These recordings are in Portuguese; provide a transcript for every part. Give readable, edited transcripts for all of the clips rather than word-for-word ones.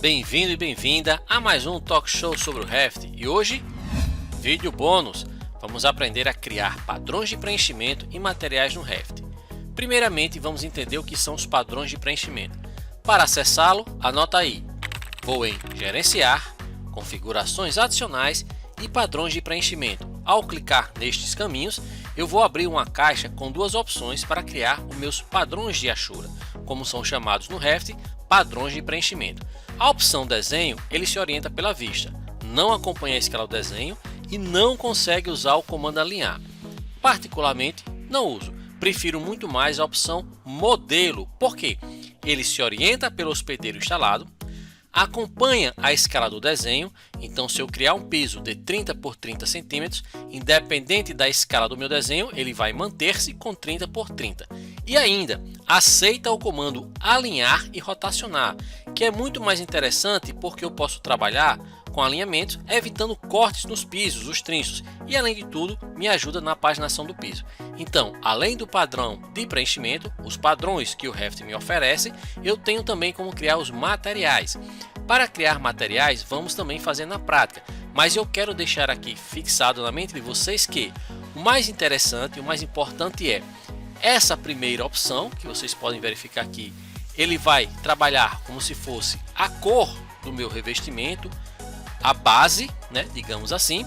bem-vindo e bem-vinda a mais um talk show sobre o Revit. E hoje, vídeo bônus, vamos aprender a criar padrões de preenchimento e materiais no Revit. Primeiramente, vamos entender o que são os padrões de preenchimento. Para acessá-lo, anota aí, vou em Gerenciar, Configurações Adicionais e Padrões de Preenchimento. Ao clicar nestes caminhos, eu vou abrir uma caixa com duas opções para criar os meus padrões de achura, como são chamados no Revit, padrões de preenchimento. A opção desenho, ele se orienta pela vista, não acompanha a escala do desenho e não consegue usar o comando alinhar. Particularmente, não uso, prefiro muito mais a opção modelo, porque ele se orienta pelo hospedeiro instalado, acompanha a escala do desenho, então se eu criar um piso de 30 por 30 centímetros, independente da escala do meu desenho, ele vai manter-se com 30 por 30. E ainda, aceita o comando alinhar e rotacionar, que é muito mais interessante porque eu posso trabalhar com alinhamentos, evitando cortes nos pisos, os trinchos, e além de tudo, me ajuda na paginação do piso. Então, além do padrão de preenchimento, os padrões que o Revit me oferece, eu tenho também como criar os materiais. Para criar materiais, vamos também fazer na prática, mas eu quero deixar aqui fixado na mente de vocês que o mais interessante, o mais importante é essa primeira opção, que vocês podem verificar aqui, ele vai trabalhar como se fosse a cor do meu revestimento, a base, né, digamos assim.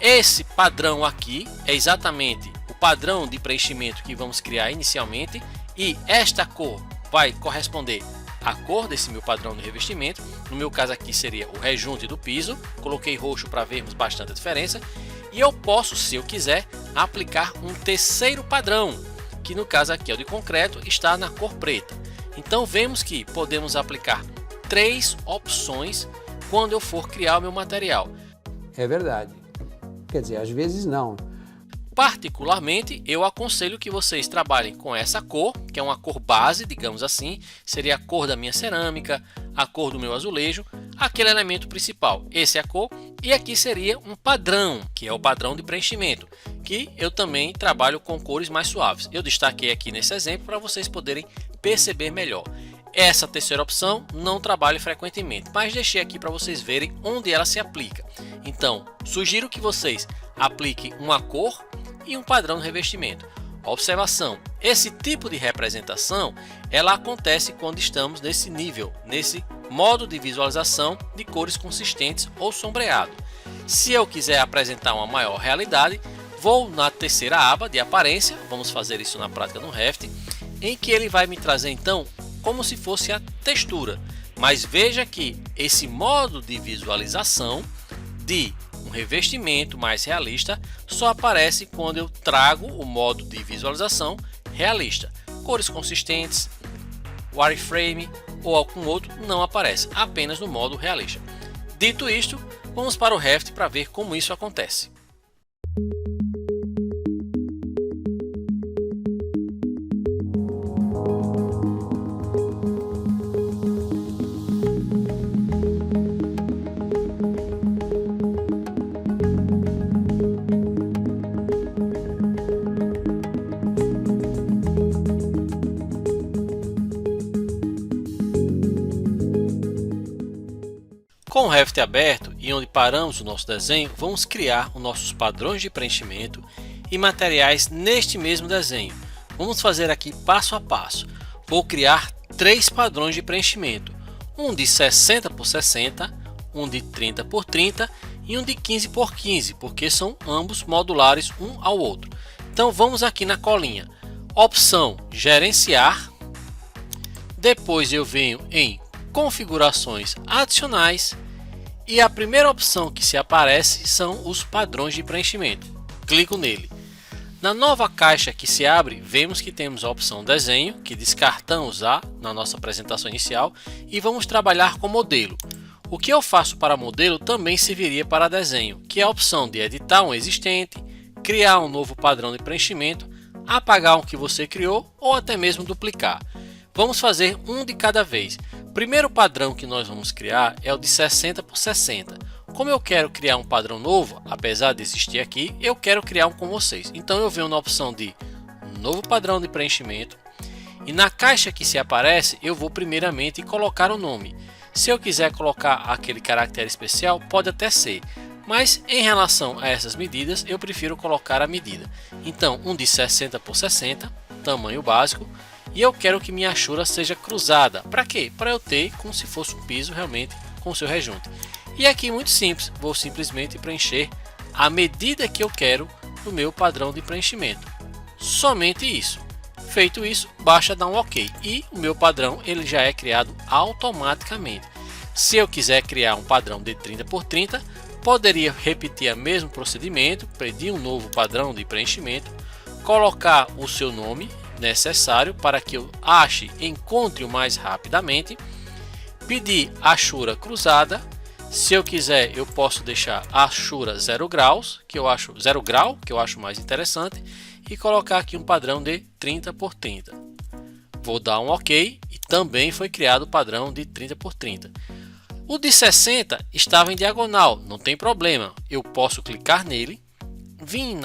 Esse padrão aqui é exatamente o padrão de preenchimento que vamos criar inicialmente e esta cor vai corresponder à cor desse meu padrão de revestimento. No meu caso aqui seria o rejunte do piso, coloquei roxo para vermos bastante a diferença e eu posso, se eu quiser, aplicar um terceiro padrão, que no caso aqui é o de concreto, está na cor preta. Então vemos que podemos aplicar três opções quando eu for criar o meu material. É verdade. Quer dizer, às vezes não. Particularmente, eu aconselho que vocês trabalhem com essa cor, que é uma cor base, digamos assim, seria a cor da minha cerâmica, a cor do meu azulejo, aquele elemento principal. Esse é a cor e aqui seria um padrão, que é o padrão de preenchimento, que eu também trabalho com cores mais suaves. Eu destaquei aqui nesse exemplo para vocês poderem perceber melhor. Essa terceira opção não trabalho frequentemente, mas deixei aqui para vocês verem onde ela se aplica. Então, sugiro que vocês apliquem uma cor e um padrão de revestimento. Observação, esse tipo de representação, ela acontece quando estamos nesse nível, nesse modo de visualização de cores consistentes ou sombreado. Se eu quiser apresentar uma maior realidade, vou na terceira aba de aparência, vamos fazer isso na prática no Revit, em que ele vai me trazer então como se fosse a textura, mas veja que esse modo de visualização de um revestimento mais realista só aparece quando eu trago o modo de visualização realista. Cores consistentes, wireframe ou algum outro não aparece, apenas no modo realista. Dito isto, vamos para o Revit para ver como isso acontece. Com o Revit aberto e onde paramos o nosso desenho, vamos criar os nossos padrões de preenchimento e materiais neste mesmo desenho. Vamos fazer aqui passo a passo. Vou criar três padrões de preenchimento, um de 60 por 60, um de 30 por 30 e um de 15 por 15, porque são ambos modulares um ao outro. Então vamos aqui na colinha, opção gerenciar, depois eu venho em configurações adicionais e a primeira opção que se aparece são os padrões de preenchimento. Clico nele. Na nova caixa que se abre, vemos que temos a opção desenho, que descartamos na nossa apresentação inicial, e vamos trabalhar com modelo. O que eu faço para modelo também serviria para desenho, que é a opção de editar um existente, criar um novo padrão de preenchimento, apagar um que você criou ou até mesmo duplicar. Vamos fazer um de cada vez. O primeiro padrão que nós vamos criar é o de 60 por 60. Como eu quero criar um padrão novo, apesar de existir aqui, eu quero criar um com vocês. Então eu venho na opção de novo padrão de preenchimento e na caixa que se aparece eu vou primeiramente colocar o nome. Se eu quiser colocar aquele caractere especial, pode até ser, mas em relação a essas medidas, eu prefiro colocar a medida. Então, um de 60 por 60, tamanho básico, e eu quero que minha achura seja cruzada. Para quê? Para eu ter como se fosse um piso realmente com o seu rejunte. E aqui muito simples, vou simplesmente preencher a medida que eu quero no meu padrão de preenchimento. Somente isso. Feito isso, basta dar um OK e o meu padrão ele já é criado automaticamente. Se eu quiser criar um padrão de 30 por 30, poderia repetir o mesmo procedimento, pedir um novo padrão de preenchimento, colocar o seu nome necessário para que eu encontre-o mais rapidamente, pedir achura cruzada. Se eu quiser, eu posso deixar a achura 0 graus, que eu acho mais interessante, e colocar aqui um padrão de 30 por 30. Vou dar um OK e também foi criado o padrão de 30 por 30. O de 60 estava em diagonal, não tem problema. Eu posso clicar nele, vir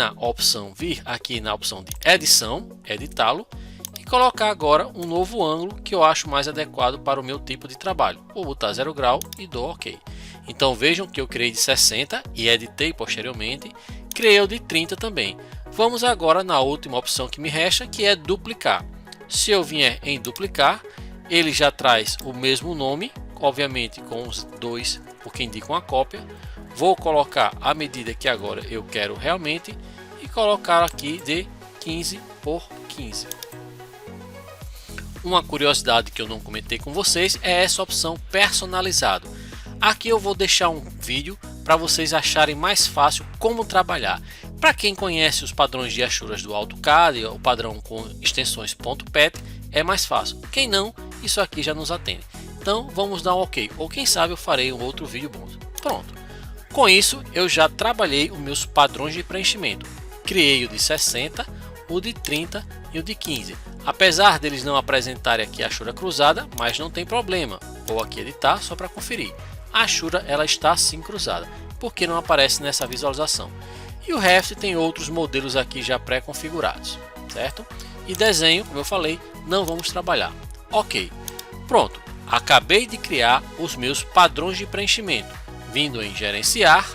aqui na opção de edição, editá-lo e colocar agora um novo ângulo que eu acho mais adequado para o meu tipo de trabalho. Vou botar 0 grau e dou OK. Então vejam que eu criei de 60 e editei posteriormente, criei o de 30 também. Vamos agora na última opção que me resta, que é duplicar. Se eu vier em duplicar, ele já traz o mesmo nome, obviamente com os dois porque indicam a cópia. Vou colocar a medida que agora eu quero realmente e colocar aqui de 15 por 15. Uma curiosidade que eu não comentei com vocês é essa opção personalizado. Aqui eu vou deixar um vídeo para vocês acharem mais fácil como trabalhar. Para quem conhece os padrões de achuras do AutoCAD, o padrão com extensões .pet, é mais fácil. Quem não, isso aqui já nos atende. Então vamos dar um OK, ou quem sabe eu farei um outro vídeo bom. Pronto. Com isso eu já trabalhei os meus padrões de preenchimento. Criei o de 60, o de 30 e o de 15. Apesar deles não apresentarem aqui a achura cruzada, mas não tem problema. Vou aqui editar só para conferir. A achura ela está sim cruzada, porque não aparece nessa visualização. E o Revit tem outros modelos aqui já pré-configurados, certo? E desenho, como eu falei, não vamos trabalhar. OK. Pronto. Acabei de criar os meus padrões de preenchimento, vindo em gerenciar,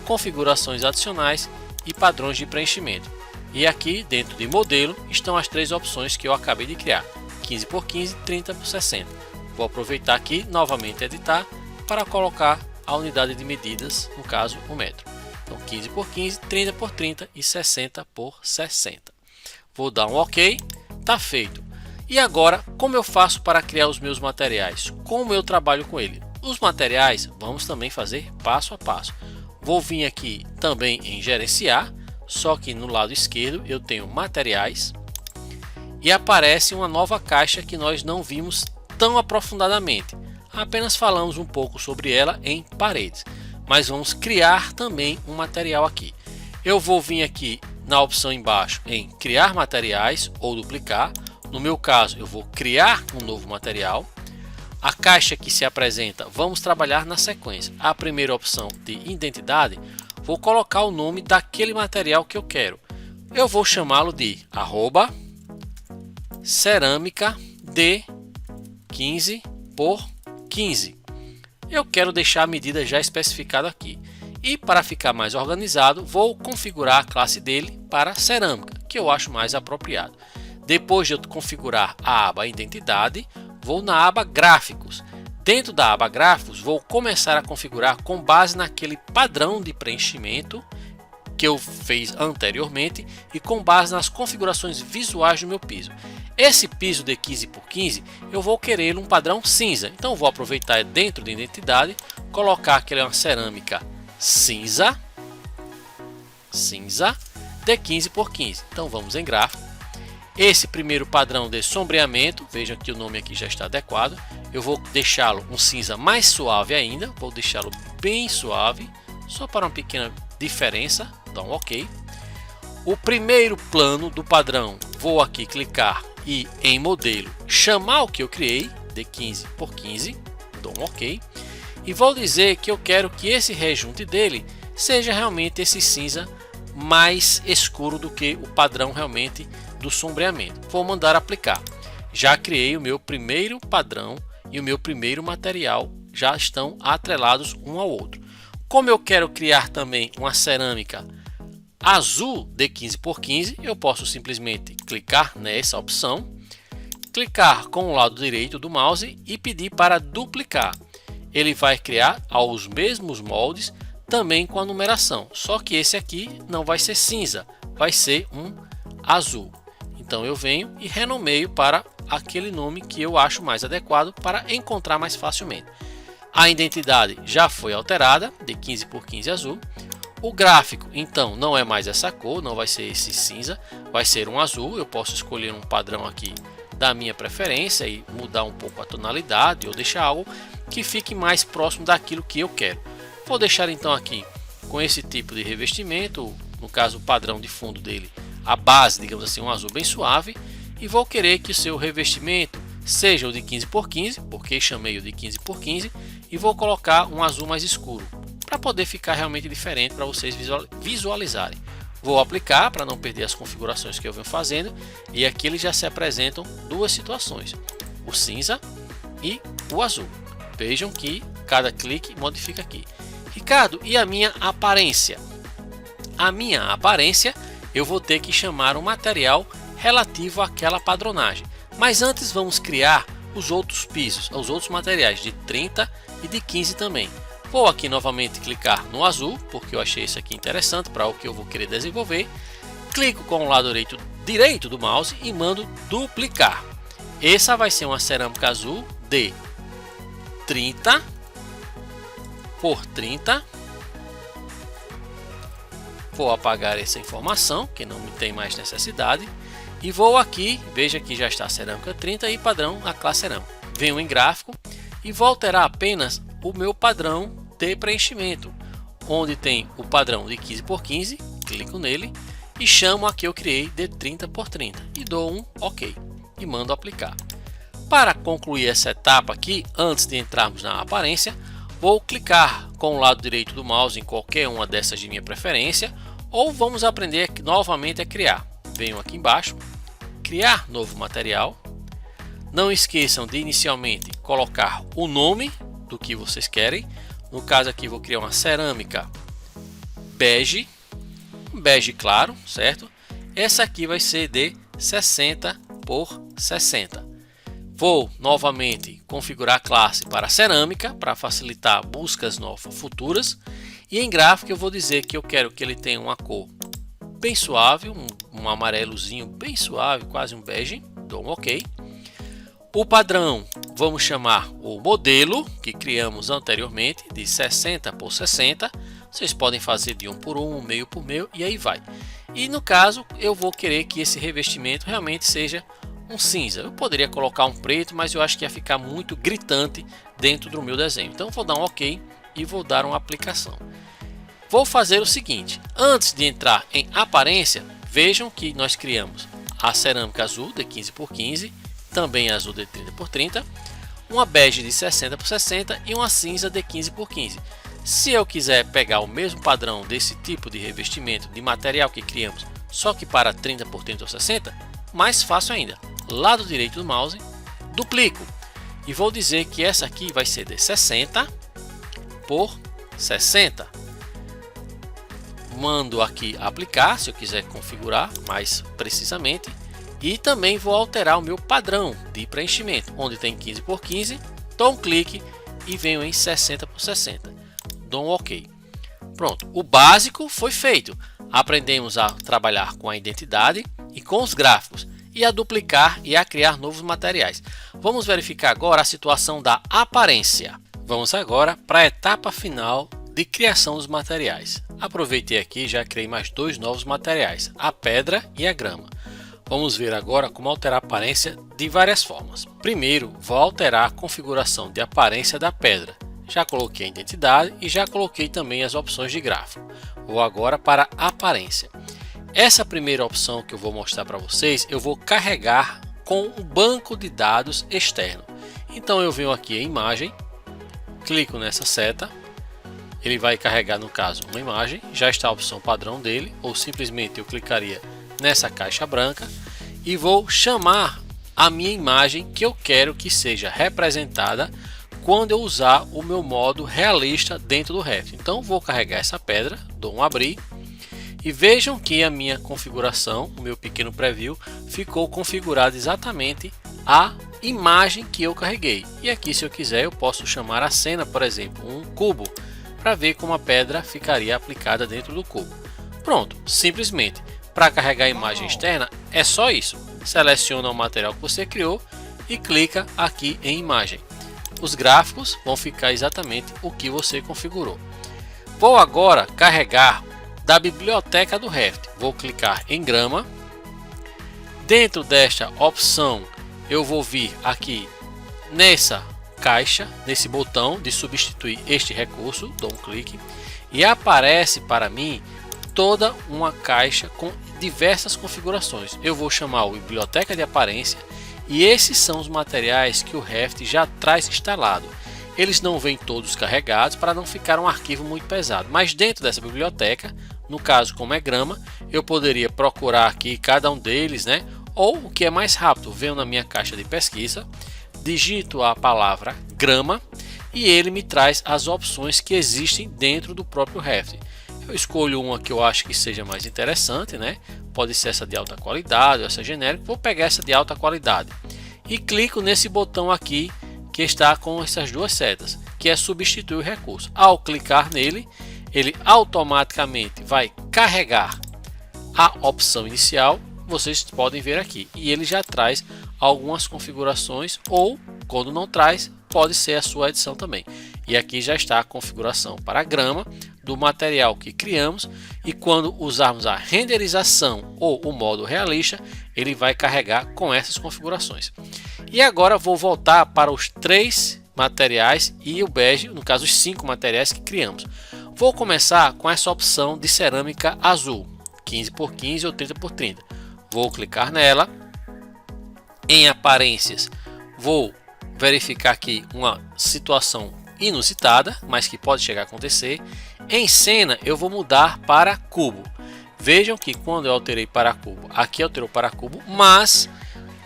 configurações adicionais e padrões de preenchimento. E aqui dentro de modelo estão as três opções que eu acabei de criar, 15 por 15, 30 por 60. Vou aproveitar aqui novamente editar para colocar a unidade de medidas, no caso o metro. Então 15 por 15, 30 por 30 e 60 por 60. Vou dar um OK, está feito. E agora, como eu faço para criar os meus materiais? Como eu trabalho com ele? Os materiais vamos também fazer passo a passo. Vou vir aqui também em gerenciar, só que no lado esquerdo eu tenho materiais e aparece uma nova caixa que nós não vimos tão aprofundadamente. Apenas falamos um pouco sobre ela em paredes, mas vamos criar também um material aqui. Eu vou vir aqui na opção embaixo em criar materiais ou duplicar. No meu caso eu vou criar um novo material. A caixa que se apresenta, vamos trabalhar na sequência. A primeira opção de identidade, vou colocar o nome daquele material que eu quero. Eu vou chamá-lo de @cerâmica de 15 por 15. Eu quero deixar a medida já especificada aqui. E para ficar mais organizado, vou configurar a classe dele para cerâmica, que eu acho mais apropriado. Depois de eu configurar a aba identidade, vou na aba gráficos. Dentro da aba gráficos, vou começar a configurar com base naquele padrão de preenchimento que eu fiz anteriormente e com base nas configurações visuais do meu piso. Esse piso de 15 por 15 eu vou querer um padrão cinza, então vou aproveitar dentro de identidade, colocar que ele é uma cerâmica cinza de 15 por 15. Então vamos em gráfico. Esse primeiro padrão de sombreamento, vejam que o nome aqui já está adequado. Eu vou deixá-lo um cinza mais suave ainda, vou deixá-lo bem suave, só para uma pequena diferença, dá um OK. O primeiro plano do padrão, vou aqui clicar e em modelo chamar o que eu criei de 15 por 15, dou um OK. E vou dizer que eu quero que esse rejunte dele seja realmente esse cinza mais escuro do que o padrão realmente do sombreamento. Vou mandar aplicar. Já criei o meu primeiro padrão e o meu primeiro material já estão atrelados um ao outro. Como eu quero criar também uma cerâmica azul de 15 por 15, eu posso simplesmente clicar nessa opção, clicar com o lado direito do mouse e pedir para duplicar. Ele vai criar aos mesmos moldes, também com a numeração, só que esse aqui não vai ser cinza, vai ser um azul. Então eu venho e renomeio para aquele nome que eu acho mais adequado para encontrar mais facilmente. A identidade já foi alterada, de 15 por 15 azul. O gráfico, então, não é mais essa cor, não vai ser esse cinza, vai ser um azul. Eu posso escolher um padrão aqui da minha preferência e mudar um pouco a tonalidade ou deixar algo que fique mais próximo daquilo que eu quero. Vou deixar então aqui com esse tipo de revestimento, no caso o padrão de fundo dele, a base, digamos assim, um azul bem suave, e vou querer que o seu revestimento seja o de 15 por 15, porque chamei o de 15 por 15, e vou colocar um azul mais escuro, para poder ficar realmente diferente para vocês visualizarem. Vou aplicar para não perder as configurações que eu venho fazendo, e aqui eles já se apresentam duas situações, o cinza e o azul. Vejam que cada clique modifica aqui. Ricardo, e a minha aparência? A minha aparência eu vou ter que chamar um material relativo àquela padronagem. Mas antes vamos criar os outros pisos, os outros materiais de 30 e de 15 também. Vou aqui novamente clicar no azul, porque eu achei isso aqui interessante para o que eu vou querer desenvolver. Clico com o lado direito do mouse e mando duplicar. Essa vai ser uma cerâmica azul de 30 por 30. Vou apagar essa informação, que não tem mais necessidade. E vou aqui, veja que já está cerâmica 30 e padrão a classe cerâmica. Venho em gráfico e vou alterar apenas o meu padrão de preenchimento, onde tem o padrão de 15 por 15, clico nele e chamo a que eu criei de 30 por 30 e dou um OK e mando aplicar. Para concluir essa etapa aqui, antes de entrarmos na aparência, vou clicar com o lado direito do mouse em qualquer uma dessas de minha preferência, ou vamos aprender novamente a criar. Venho aqui embaixo, criar novo material. Não esqueçam de inicialmente colocar o nome do que vocês querem. No caso aqui vou criar uma cerâmica bege, um bege claro, certo? Essa aqui vai ser de 60 por 60. Vou novamente configurar a classe para cerâmica para facilitar buscas novas futuras. E em gráfico eu vou dizer que eu quero que ele tenha uma cor bem suave, um amarelozinho bem suave, quase um bege. Dou um OK. O padrão vamos chamar o modelo que criamos anteriormente de 60 por 60. Vocês podem fazer de 1 por 1, meio por meio e aí vai. E no caso eu vou querer que esse revestimento realmente seja um cinza. Eu poderia colocar um preto, mas eu acho que ia ficar muito gritante dentro do meu desenho. Então vou dar um OK e vou dar uma aplicação. Vou fazer o seguinte, antes de entrar em aparência, vejam que nós criamos a cerâmica azul de 15 por 15, também azul de 30 por 30, uma bege de 60 por 60 e uma cinza de 15 por 15. Se eu quiser pegar o mesmo padrão desse tipo de revestimento de material que criamos, só que para 30 por 30 ou 60, mais fácil ainda. Lado direito do mouse, duplico e vou dizer que essa aqui vai ser de 60 por 60. Mando aqui aplicar, se eu quiser configurar mais precisamente, e também vou alterar o meu padrão de preenchimento, onde tem 15 por 15, dou um clique e venho em 60 por 60. Dou um OK. Pronto, o básico foi feito. Aprendemos a trabalhar com a identidade e com os gráficos, e a duplicar e a criar novos materiais. Vamos verificar agora a situação da aparência. Vamos agora para a etapa final de criação dos materiais. Aproveitei aqui e já criei mais dois novos materiais, a pedra e a grama. Vamos ver agora como alterar a aparência de várias formas. Primeiro, vou alterar a configuração de aparência da pedra. Já coloquei a identidade e já coloquei também as opções de gráfico. Vou agora para a aparência. Essa primeira opção que eu vou mostrar para vocês, eu vou carregar com um banco de dados externo. Então eu venho aqui em imagem, clico nessa seta, ele vai carregar no caso uma imagem, já está a opção padrão dele, ou simplesmente eu clicaria nessa caixa branca e vou chamar a minha imagem que eu quero que seja representada quando eu usar o meu modo realista dentro do Revit. Então vou carregar essa pedra, dou um abrir e vejam que a minha configuração, o meu pequeno preview, ficou configurado exatamente a imagem que eu carreguei. E aqui, se eu quiser, eu posso chamar a cena, por exemplo, um cubo, para ver como a pedra ficaria aplicada dentro do cubo. Pronto, simplesmente. Para carregar a imagem externa é só isso. Seleciona o material que você criou e clica aqui em imagem. Os gráficos vão ficar exatamente o que você configurou. Vou agora carregar da biblioteca do Revit. Vou clicar em grama. Dentro desta opção eu vou vir aqui nessa caixa, nesse botão de substituir este recurso, dou um clique e aparece para mim toda uma caixa com diversas configurações. Eu vou chamar o biblioteca de aparência e esses são os materiais que o Revit já traz instalado. Eles não vêm todos carregados para não ficar um arquivo muito pesado, mas dentro dessa biblioteca, no caso como é grama, eu poderia procurar aqui cada um deles, né? Ou o que é mais rápido, venho na minha caixa de pesquisa, digito a palavra grama e ele me traz as opções que existem dentro do próprio Revit. Eu escolho uma que eu acho que seja mais interessante, né? Pode ser essa de alta qualidade ou essa genérica. Vou pegar essa de alta qualidade e clico nesse botão aqui que está com essas duas setas, que é substituir o recurso. Ao clicar nele, ele automaticamente vai carregar a opção inicial. Vocês podem ver aqui e ele já traz algumas configurações, ou quando não traz, pode ser a sua edição também. E aqui já está a configuração para a grama do material que criamos, e quando usarmos a renderização ou o modo realista, ele vai carregar com essas configurações. E agora vou voltar para os 3 materiais e o bege, no caso os 5 materiais que criamos. Vou começar com essa opção de cerâmica azul, 15 por 15 ou 30 por 30. Vou clicar nela. Em aparências, vou verificar aqui uma situação inusitada, mas que pode chegar a acontecer. Em cena, eu vou mudar para cubo. Vejam que quando eu alterei para cubo, aqui alterou para cubo, mas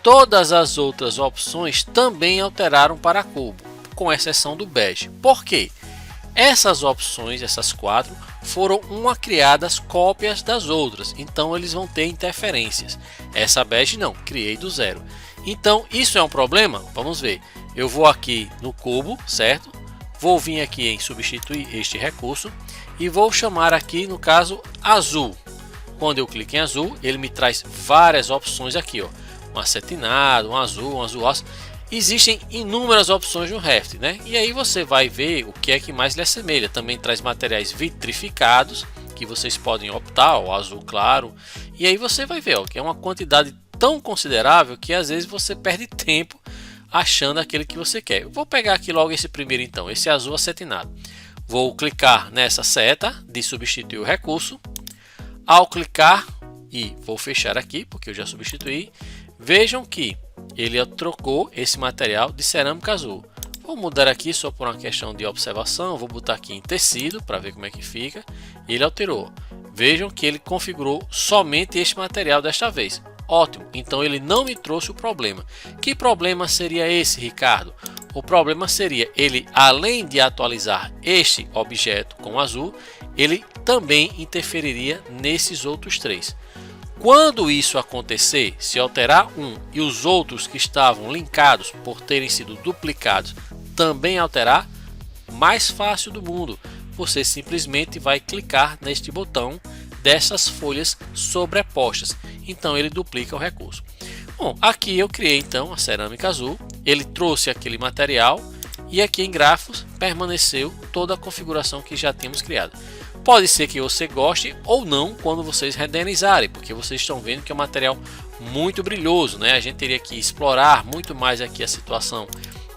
todas as outras opções também alteraram para cubo, com exceção do bege. Por quê? Essas opções, essas 4, foram criadas cópias das outras, então eles vão ter interferências. Essa bege não, criei do zero. Então isso é um problema? Vamos ver. Eu vou aqui no cubo, certo? Vou vir aqui em substituir este recurso e vou chamar aqui, no caso, azul. Quando eu clico em azul, ele me traz várias opções aqui, ó. Um acetinado, um azul ácido. Existem inúmeras opções no Revit, né? E aí você vai ver o que é que mais lhe assemelha. Também traz materiais vitrificados, que vocês podem optar, o azul claro. E aí você vai ver, ó, que é uma quantidade tão considerável que às vezes você perde tempo achando aquele que você quer. Eu vou pegar aqui logo esse primeiro então, esse azul acetinado. Vou clicar nessa seta de substituir o recurso. Ao clicar, e vou fechar aqui porque eu já substituí, vejam que ele trocou esse material de cerâmica azul. Vou mudar aqui só por uma questão de observação, vou botar aqui em tecido para ver como é que fica. Ele alterou. Vejam que ele configurou somente este material desta vez. Ótimo, então ele não me trouxe o problema. Que problema seria esse, Ricardo? O problema seria ele, além de atualizar este objeto com azul, ele também interferiria nesses outros 3. Quando isso acontecer, se alterar um e os outros que estavam linkados por terem sido duplicados também alterar, mais fácil do mundo, você simplesmente vai clicar neste botão dessas folhas sobrepostas, então ele duplica o recurso. Bom, aqui eu criei então a cerâmica azul, ele trouxe aquele material e aqui em gráficos permaneceu toda a configuração que já tínhamos criado. Pode ser que você goste ou não quando vocês renderizarem, porque vocês estão vendo que é um material muito brilhoso, né? A gente teria que explorar muito mais aqui a situação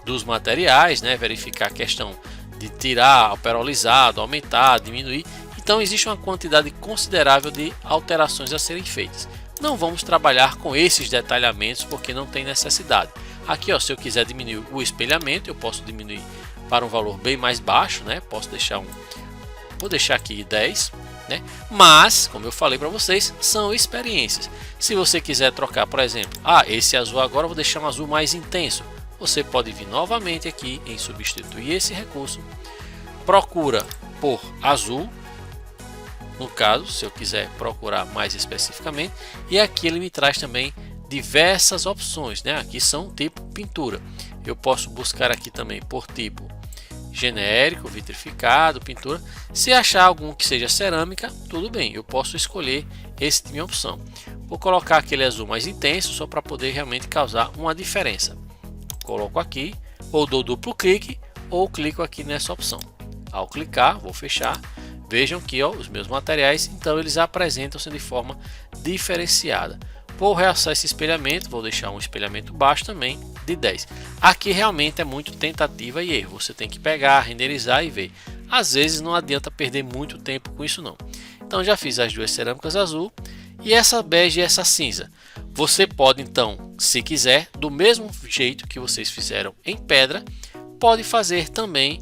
dos materiais, né? Verificar a questão de tirar o perolizado, aumentar, diminuir. Então existe uma quantidade considerável de alterações a serem feitas. Não vamos trabalhar com esses detalhamentos porque não tem necessidade. Aqui, ó, se eu quiser diminuir o espelhamento, eu posso diminuir para um valor bem mais baixo, né? Posso deixar vou deixar aqui 10, né? Mas, como eu falei para vocês, são experiências. Se você quiser trocar, por exemplo, esse azul agora eu vou deixar um azul mais intenso. você pode vir novamente aqui em substituir esse recurso, procura por azul, no caso, se eu quiser procurar mais especificamente, e aqui ele me traz também diversas opções, né? Aqui são tipo pintura. Eu posso buscar aqui também por tipo genérico, vitrificado, pintura. Se achar algum que seja cerâmica, tudo bem, eu posso escolher essa minha opção. Vou colocar aquele azul mais intenso só para poder realmente causar uma diferença. Coloco aqui, ou dou duplo clique, ou clico aqui nessa opção. Ao clicar, vou fechar. Vejam que os meus materiais, então eles apresentam-se de forma diferenciada. Vou realçar esse espelhamento, vou deixar um espelhamento baixo também de 10. Aqui realmente é muito tentativa e erro, você tem que pegar, renderizar e ver. Às vezes não adianta perder muito tempo com isso não. Então já fiz as duas cerâmicas azul e essa bege e essa cinza. Você pode então, se quiser, do mesmo jeito que vocês fizeram em pedra, pode fazer também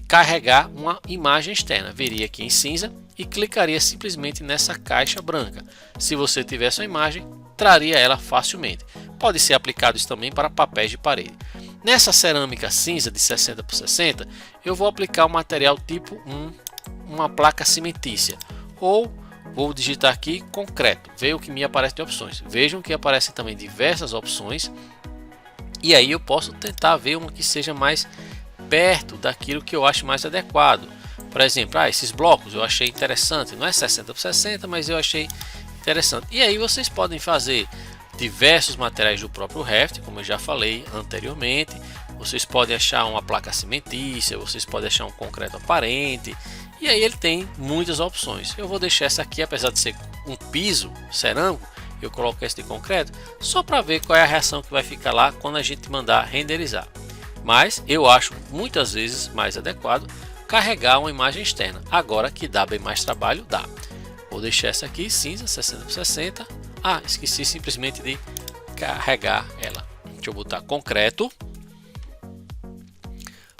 carregar uma imagem externa. Viria aqui em cinza e clicaria simplesmente nessa caixa branca. Se você tivesse uma imagem, traria ela facilmente. Pode ser aplicado isso também para papéis de parede. Nessa cerâmica cinza de 60 por 60, eu vou aplicar o material tipo 1, uma placa cimentícia, ou vou digitar aqui concreto, ver o que me aparece de opções. Vejam que aparecem também diversas opções, e aí eu posso tentar ver uma que seja mais perto daquilo que eu acho mais adequado. Por exemplo, esses blocos eu achei interessante, não é 60 por 60, mas eu achei interessante. E aí vocês podem fazer diversos materiais do próprio Revit, como eu já falei anteriormente. Vocês podem achar uma placa cimentícia, vocês podem achar um concreto aparente, e aí ele tem muitas opções. Eu vou deixar essa aqui, apesar de ser um piso cerâmico, eu coloco esse de concreto só para ver qual é a reação que vai ficar lá quando a gente mandar renderizar. Mas eu acho muitas vezes mais adequado carregar uma imagem externa. Agora que dá bem mais trabalho, dá. Vou deixar essa aqui cinza 60 por 60. Esqueci simplesmente de carregar ela. Deixa eu botar concreto.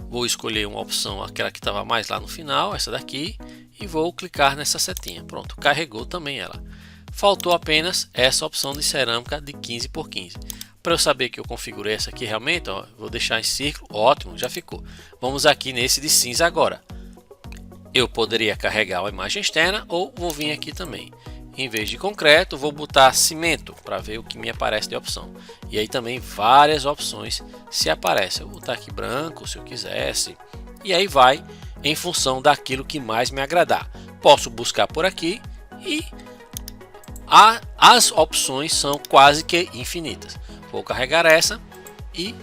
Vou escolher uma opção, aquela que estava mais lá no final, essa daqui, e vou clicar nessa setinha. Pronto, carregou também ela. Faltou apenas essa opção de cerâmica de 15 por 15. Para eu saber que eu configurei essa aqui realmente, vou deixar em círculo. Ótimo, já ficou. Vamos aqui nesse de cinza agora. Eu poderia carregar uma imagem externa ou vou vir aqui também. Em vez de concreto, vou botar cimento para ver o que me aparece de opção. E aí também várias opções se aparecem. Eu vou botar aqui branco se eu quisesse. E aí vai em função daquilo que mais me agradar. Posso buscar por aqui e as opções são quase que infinitas. Vou carregar essa e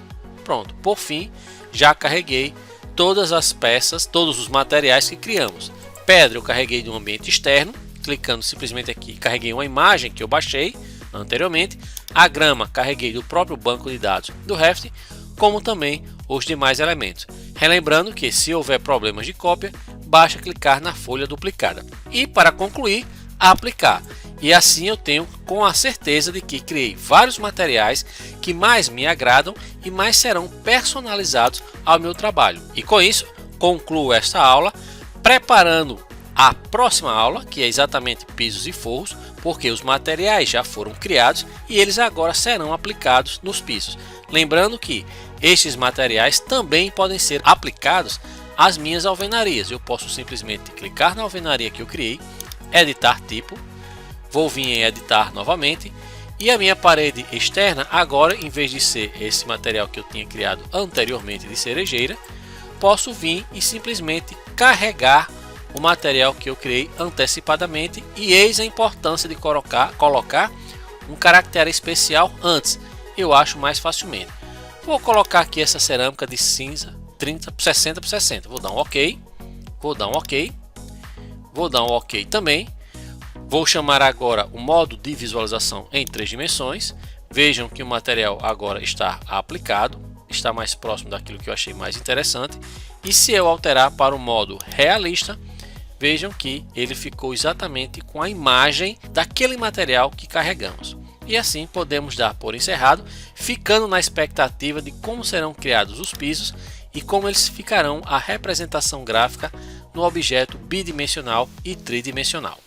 pronto. Por fim, já carreguei todas as peças, todos os materiais que criamos. Pedra eu carreguei de um ambiente externo, clicando simplesmente aqui, carreguei uma imagem que eu baixei anteriormente. A grama carreguei do próprio banco de dados do Revit, como também os demais elementos. Relembrando que se houver problemas de cópia, basta clicar na folha duplicada. E para concluir, aplicar. E assim eu tenho com a certeza de que criei vários materiais que mais me agradam e mais serão personalizados ao meu trabalho. E com isso, concluo esta aula preparando a próxima aula, que é exatamente pisos e forros, porque os materiais já foram criados e eles agora serão aplicados nos pisos. Lembrando que estes materiais também podem ser aplicados às minhas alvenarias. Eu posso simplesmente clicar na alvenaria que eu criei, editar tipo, vou vir em editar novamente e a minha parede externa agora, em vez de ser esse material que eu tinha criado anteriormente de cerejeira, posso vir e simplesmente carregar o material que eu criei antecipadamente, e eis a importância de colocar um caractere especial antes. Eu acho mais facilmente. Vou colocar aqui essa cerâmica de cinza 60 por 60. Vou dar um OK. Vou dar um OK. Vou dar um OK também. Vou chamar agora o modo de visualização em 3 dimensões. Vejam que o material agora está aplicado, está mais próximo daquilo que eu achei mais interessante. E se eu alterar para o modo realista, vejam que ele ficou exatamente com a imagem daquele material que carregamos. E assim podemos dar por encerrado, ficando na expectativa de como serão criados os pisos e como eles ficarão a representação gráfica no objeto bidimensional e tridimensional.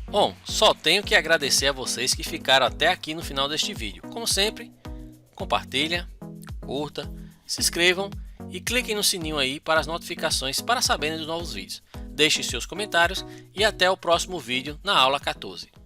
Bom, só tenho que agradecer a vocês que ficaram até aqui no final deste vídeo. Como sempre, compartilha, curta, se inscrevam e cliquem no sininho aí para as notificações para saberem dos novos vídeos. Deixem seus comentários e até o próximo vídeo na aula 14.